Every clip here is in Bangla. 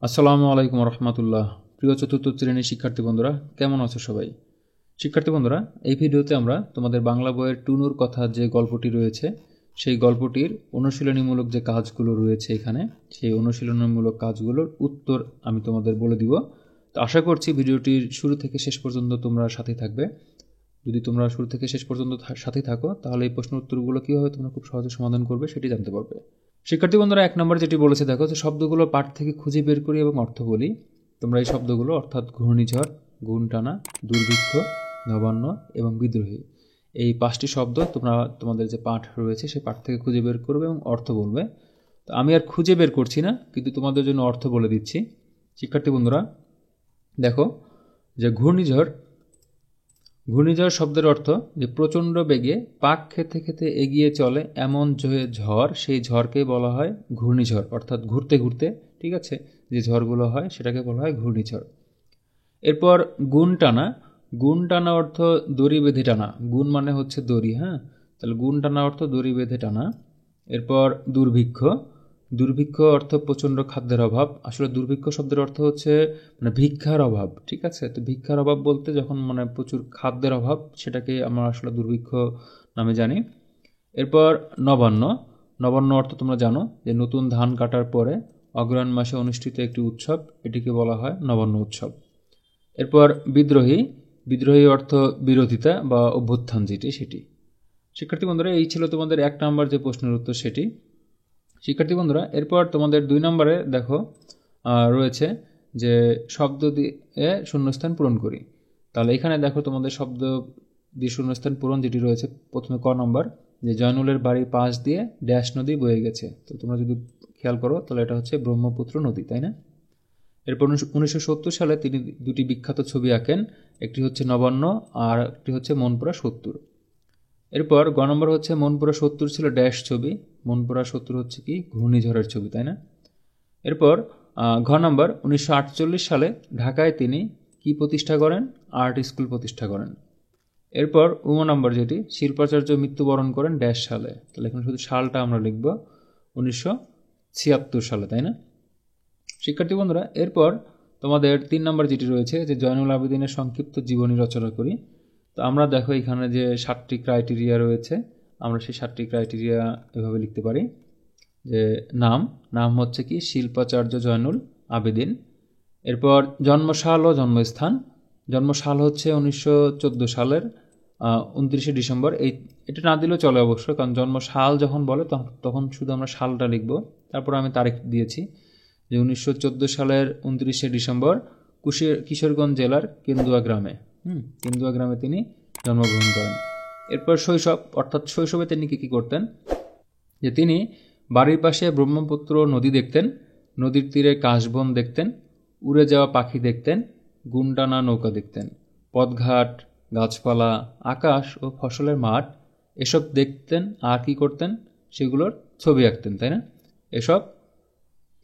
আসসালামু আলাইকুম রহমতুল্লাহ। প্রিয় চতুর্থ শ্রেণীর শিক্ষার্থী বন্ধুরা, কেমন আছো সবাই? শিক্ষার্থী বন্ধুরা, এই ভিডিওতে আমরা তোমাদের বাংলা বইয়ের টুনুর কথা যে গল্পটি রয়েছে সেই গল্পটির অনুশীলনীমূলক যে কাজগুলো রয়েছে এখানে, সেই অনুশীলনীমূলক কাজগুলোর উত্তর আমি তোমাদের বলে দিব। তো আশা করছি ভিডিওটির শুরু থেকে শেষ পর্যন্ত তোমরা সাথে থাকবে। যদি তোমরা শুরু থেকে শেষ পর্যন্ত সাথে থাকো তাহলে এই প্রশ্ন উত্তরগুলো কীভাবে তোমরা খুব সহজে সমাধান করবে সেটি জানতে পারবে। শিক্ষার্থী বন্ধুরা, 1 নম্বর যেটি বলেছে দেখো, যে শব্দগুলো পাঠ থেকে খুঁজে বের করি এবং অর্থ বলি। তোমরা এই শব্দগুলো অর্থাৎ ঘূর্ণিঝড়, গুণ টানা, দুর্ভিক্ষ, নবান্ন এবং বিদ্রোহী, এই 5টি শব্দ তোমরা তোমাদের যে পাঠ রয়েছে সেই পাঠ থেকে খুঁজে বের করবে এবং অর্থ বলবে। তো আমি আর খুঁজে বের করছি না, কিন্তু তোমাদের জন্য অর্থ বলে দিচ্ছি। শিক্ষার্থী বন্ধুরা দেখো, যে ঘূর্ণিঝড় শব্দের অর্থ যে প্রচণ্ড বেগে পাক খেতে খেতে এগিয়ে চলে এমন যে ঝড়, সেই ঝড়কে বলা হয় ঘূর্ণিঝড়। অর্থাৎ ঘুরতে ঘুরতে, ঠিক আছে, যে ঝড়গুলো হয় সেটাকে বলা হয় ঘূর্ণিঝড়। এরপর গুণ টানা অর্থ দড়ি বেঁধে টানা। গুণ মানে হচ্ছে দড়ি, হ্যাঁ, তাহলে গুণ টানা অর্থ দড়ি বেঁধে টানা। এরপর দুর্ভিক্ষ অর্থ প্রচণ্ড খাদ্যের অভাব। আসলে দুর্ভিক্ষ শব্দের অর্থ হচ্ছে মানে ভিক্ষার অভাব, ঠিক আছে। তো ভিক্ষার অভাব বলতে যখন মানে প্রচুর খাদ্যের অভাব, সেটাকে আমরা আসলে দুর্ভিক্ষ নামে জানি। এরপর নবান্ন অর্থ তোমরা জানো যে নতুন ধান কাটার পরে অগ্রহায়ণ মাসে অনুষ্ঠিত একটি উৎসব, এটিকে বলা হয় নবান্ন উৎসব। এরপর বিদ্রোহী অর্থ বিরোধিতা বা অভ্যুত্থান যেটি, সেটি। শিক্ষার্থী বন্ধুরা, এই ছিল তোমাদের 1 নম্বর যে প্রশ্নের উত্তর সেটি। শিক্ষার্থী বন্ধুরা, এরপর তোমাদের 2 নম্বরে দেখো রয়েছে যে শব্দ দিয়ে শূন্যস্থান পূরণ করি। তাহলে এখানে দেখো তোমাদের শব্দ দিয়ে শূন্যস্থান পূরণ যেটি রয়েছে, প্রথমে ক নম্বর, যে জয়নুলের বাড়ির পাশ দিয়ে ড্যাশ নদী বয়ে গেছে। তো তোমরা যদি খেয়াল করো তাহলে এটা হচ্ছে ব্রহ্মপুত্র নদী, তাই না? এরপর 1970 সালে তিনি 2টি বিখ্যাত ছবি আঁকেন, একটি হচ্ছে নবান্ন আর একটি হচ্ছে মনপুরা 70। এরপর গ নম্বর হচ্ছে মনপুরা 70 ছিল ড্যাশ ছবি, মনপুরা 70 হচ্ছে কি ঘূর্ণিঝড়ের ছবি, তাই না? এরপর ঘ নম্বর 1948 সালে ঢাকায় তিনি কি প্রতিষ্ঠা করেন? আর্ট স্কুল প্রতিষ্ঠা করেন। এরপর উম নম্বর যেটি, শিল্পাচার্য মৃত্যুবরণ করেন ড্যাশ সালে। তাহলে এখানে শুধু সালটা আমরা লিখব 1976 সালে, তাই না? শিক্ষার্থী বন্ধুরা, এরপর তোমাদের 3 নম্বর যেটি রয়েছে, যে জয়নুল আবেদিনের সংক্ষিপ্ত জীবনী রচনা করি। তো আমরা দেখো এখানে যে 7টি ক্রাইটেরিয়া রয়েছে, আমরা সেই 7টি ক্রাইটেরিয়া এভাবে লিখতে পারি। যে নাম হচ্ছে কি শিল্পাচার্য জয়নুল আবেদিন। এরপর জন্মসাল ও জন্মস্থান। জন্মসাল হচ্ছে 1914 সালের 29শে ডিসেম্বর। এটা না দিলেও চলে অবশ্য, কারণ জন্মসাল যখন বলে তখন শুধু আমরা সালটা লিখব। তারপর আমি তারিখ দিয়েছি যে 1914 সালের 29শে ডিসেম্বর কিশোরগঞ্জ জেলার কেন্দুয়া গ্রামে তিনি জন্মগ্রহণ করেন। এরপর শৈশব, অর্থাৎ শৈশবে তিনি কী করতেন? যে তিনি বাড়ির পাশে ব্রহ্মপুত্র নদী দেখতেন, নদীর তীরে কাশবন দেখতেন, উড়ে যাওয়া পাখি দেখতেন, গুণটানা নৌকা দেখতেন, পথঘাট, গাছপালা, আকাশ ও ফসলের মাঠ এসব দেখতেন। আর কি করতেন? সেগুলোর ছবি আঁকতেন, তাই না? এসব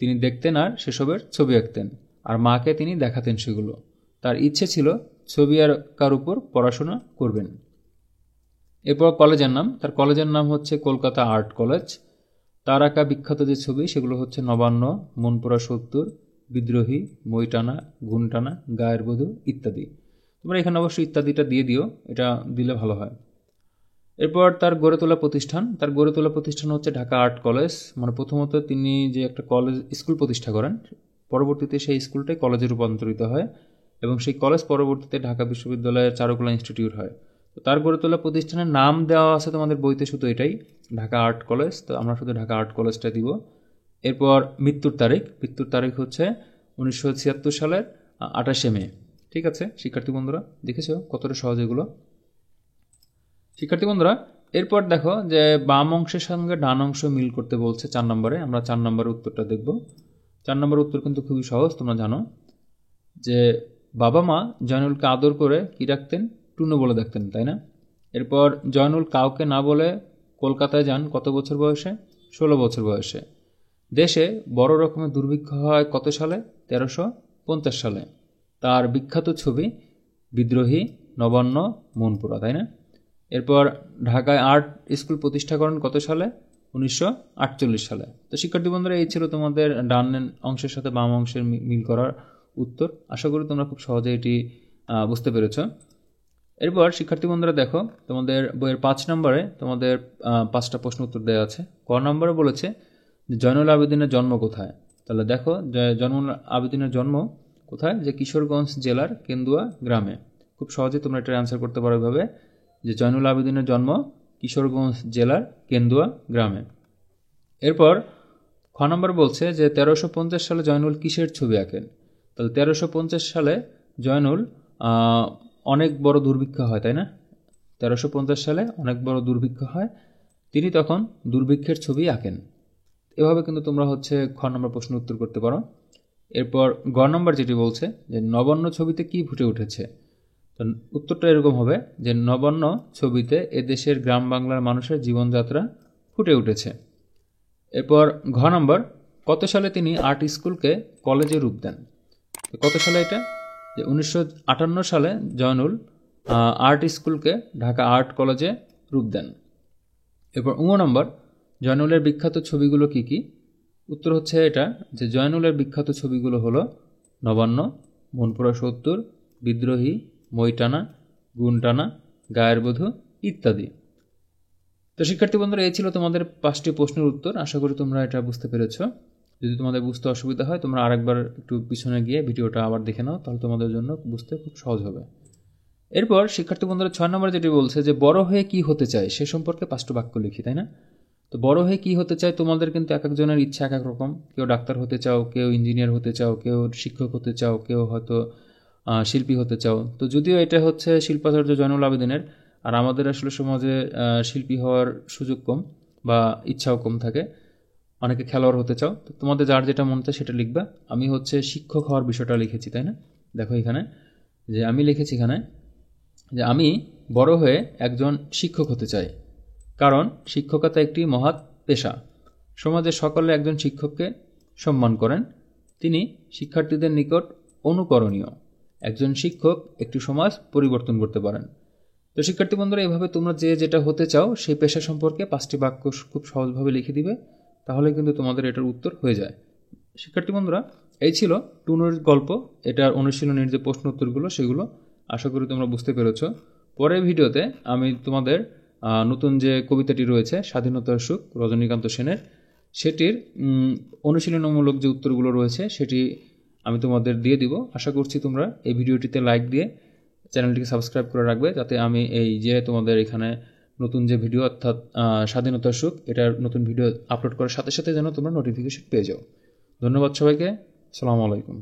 তিনি দেখতেন আর সেসবের ছবি আঁকতেন, আর মাকে তিনি দেখাতেন সেগুলো। তার ইচ্ছে ছিল ছবি আঁকার উপর পড়াশোনা করবেন। এরপর তার কলেজের নাম হচ্ছে কলকাতা আর্ট কলেজ। তার আঁকা বিখ্যাত যে ছবি সেগুলো হচ্ছে নবান্ন, মনপুরা 70, বিদ্রোহী, মইটানা, গুণটানা, গায়ের বধূ ইত্যাদি। তোমরা এখানে অবশ্যই ইত্যাদিটা দিয়ে দিও, এটা দিলে ভালো হয়। এরপর তার গড়ে তোলা প্রতিষ্ঠান হচ্ছে ঢাকা আর্ট কলেজ। মানে প্রথমত তিনি যে একটা স্কুল প্রতিষ্ঠা করেন, পরবর্তীতে সেই স্কুলটাই কলেজে রূপান্তরিত হয় এবং সেই কলেজ পরবর্তীতে ঢাকা বিশ্ববিদ্যালয়ের চারুকলা ইনস্টিটিউট হয়। তো তার গড়ে তোলা প্রতিষ্ঠানের নাম দেওয়া আছে তোমাদের বইতে শুধু এটাই, ঢাকা আর্ট কলেজ। তো আমরা শুধু ঢাকা আর্ট কলেজটা দিব। এরপর মৃত্যুর তারিখ হচ্ছে 1976 সালের 28শে মে। ঠিক আছে শিক্ষার্থী বন্ধুরা, দেখেছো কতটা সহজ এগুলো? শিক্ষার্থী বন্ধুরা, এরপর দেখো যে বাম অংশের সঙ্গে ডান অংশ মিল করতে বলছে 4 নম্বরে। আমরা 4 নম্বরের উত্তরটা দেখব। 4 নম্বরের উত্তর কিন্তু খুবই সহজ, তোমরা জানো যে বাবা মা জয়নুলকে আদর করে কি ডাকতেন? টুনু বলে ডাকতেন, তাই না? এরপর জয়নুল কাউকে না বলে কলকাতায় যান কত বছর বয়সে? 16 বছর বয়সে। দেশে বড় রকমের দুর্ভিক্ষ হয় কত সালে? 1350 সালে। তার বিখ্যাত ছবি বিদ্রোহী, নবান্ন, মনপুরা, তাই না? এরপর ঢাকায় আর্ট স্কুল প্রতিষ্ঠা করেন কত সালে? 1948 সালে। তো শিক্ষার্থী বন্ধুরা, এই ছিল তোমাদের ডান অংশের সাথে বাম অংশের মিল করার উত্তর। আশা করি তোমরা খুব সহজে এটি বুঝতে পেরেছ। এরপর শিক্ষার্থী বন্ধুরা দেখো, তোমাদের বইয়ের 5 নম্বরে তোমাদের 5টা প্রশ্ন উত্তর দেওয়া আছে। ক নম্বরে বলেছে যে জয়নুল আবেদিনের জন্ম কোথায়। তাহলে দেখো, জয়নুল আবেদিনের জন্ম কোথায়, যে কিশোরগঞ্জ জেলার কেন্দুয়া গ্রামে। খুব সহজে তোমরা এটা অ্যান্সার করতে পারো এভাবে, যে জয়নুল আবেদিনের জন্ম কিশোরগঞ্জ জেলার কেন্দুয়া গ্রামে। এরপর খ নম্বর বলছে যে 1350 সালে জয়নুল কিসের ছবি আঁকেন। তাহলে 1350 সালে জয়নুল অনেক বড় দুর্ভিক্ষ হয়, তাই না? 1350 সালে অনেক বড় দুর্ভিক্ষ হয়, তিনি তখন দুর্ভিক্ষের ছবি আঁকেন। এভাবে কিন্তু তোমরা খ নম্বর প্রশ্ন উত্তর করতে পারো। এরপর গ নম্বর যেটি বলছে যে নবান্ন ছবিতে কি ফুটে উঠেছে। তো উত্তরটা এরকম হবে যে নবান্ন ছবিতে এদেশের গ্রাম বাংলার মানুষের জীবনযাত্রা ফুটে উঠেছে। এরপর ঘ নম্বর, কত সালে তিনি আর্ট স্কুলকে কলেজে রূপ দেন। কত সালে এটা, যে 1958 সালে জয়নুল আর্ট স্কুলকে ঢাকা আর্ট কলেজে রূপ দেন। এরপর ঙ নম্বর, জয়নুলের বিখ্যাত ছবিগুলো কি কি। উত্তর হচ্ছে এটা, যে জয়নুলের বিখ্যাত ছবিগুলো হলো নবান্ন, মনপুরা 70, বিদ্রোহী, মইটানা, গুনটানা, গায়ের বধূ ইত্যাদি। তো শিক্ষার্থী বন্ধুরা, এই ছিল তোমাদের 5টি প্রশ্নের উত্তর। আশা করি তোমরা এটা বুঝতে পেরেছ। যদি তোমাদের বুঝতে অসুবিধা হয়, তোমরা আরেকবার একটু পিছনে গিয়ে ভিডিওটা আবার দেখে নাও, তাহলে তোমাদের জন্য বুঝতে খুব সহজ হবে। এরপর শিক্ষার্থী বন্ধুরা 6 নম্বরে যেটি বলছে যে বড় হয়ে কি হতে চায় সে সম্পর্কে 5টি বাক্য লিখি, তাই না? তো বড় হয়ে কি হতে চায়, তোমাদের কিন্তু এক একজনের ইচ্ছা এক এক রকম। কেউ ডাক্তার হতে চাও, কেউ ইঞ্জিনিয়ার হতে চাও, কেউ শিক্ষক হতে চাও, কেউ হয়তো শিল্পী হতে চাও। তো যদিও এটা শিল্পাচার্য জয়নুল আবেদিনের, আর আমাদের আসলে সমাজে শিল্পী হওয়ার সুযোগ কম বা ইচ্ছাও কম থাকে, অনেকে খেলোয়াড় হতে চাও। তো তোমাদের যার যেটা মন চায় সেটা লিখবা। আমি শিক্ষক হওয়ার বিষয়টা লিখেছি, তাই না? দেখো এখানে যে আমি লিখেছি এখানে যে আমি বড় হয়ে একজন শিক্ষক হতে চাই, কারণ শিক্ষকতা একটি মহৎ পেশা। সমাজে সকলে একজন শিক্ষককে সম্মান করেন, তিনি শিক্ষার্থীদের নিকট অনুকরণীয়। একজন শিক্ষক একটি সমাজ পরিবর্তন করতে পারেন। তো শিক্ষার্থী বন্ধুরা, এভাবে তোমরা যে যেটা হতে চাও সেই পেশা সম্পর্কে 5টি বাক্য খুব সহজভাবে লিখে দিবে, তাহলে কিন্তু তোমাদের এটার উত্তর হয়ে যায়। শিক্ষার্থী বন্ধুরা, এই ছিল টুনুর গল্প। এটার অনুশীলনের যে প্রশ্ন উত্তরগুলো সেগুলো আশা করি তোমরা বুঝতে পেরেছ। পরের ভিডিওতে আমি তোমাদের নতুন যে কবিতাটি রয়েছে স্বাধীনতার সুখ রজনীকান্ত সেনের, সেটির অনুশীলনমূলক যে উত্তরগুলো রয়েছে সেটি আমি তোমাদের দিয়ে দিব। আশা করছি তোমরা এই ভিডিওটিতে লাইক দিয়ে চ্যানেলটিকে সাবস্ক্রাইব করে রাখবে, যাতে আমি এই যে তোমাদের এখানে নতুন যে ভিডিও অর্থাৎ স্বাধীনতার সুখ এটার নতুন ভিডিও আপলোড করার সাথে সাথে যেন তোমরা নোটিফিকেশন পেয়ে যাও। ধন্যবাদ সবাইকে। আসসালামু আলাইকুম।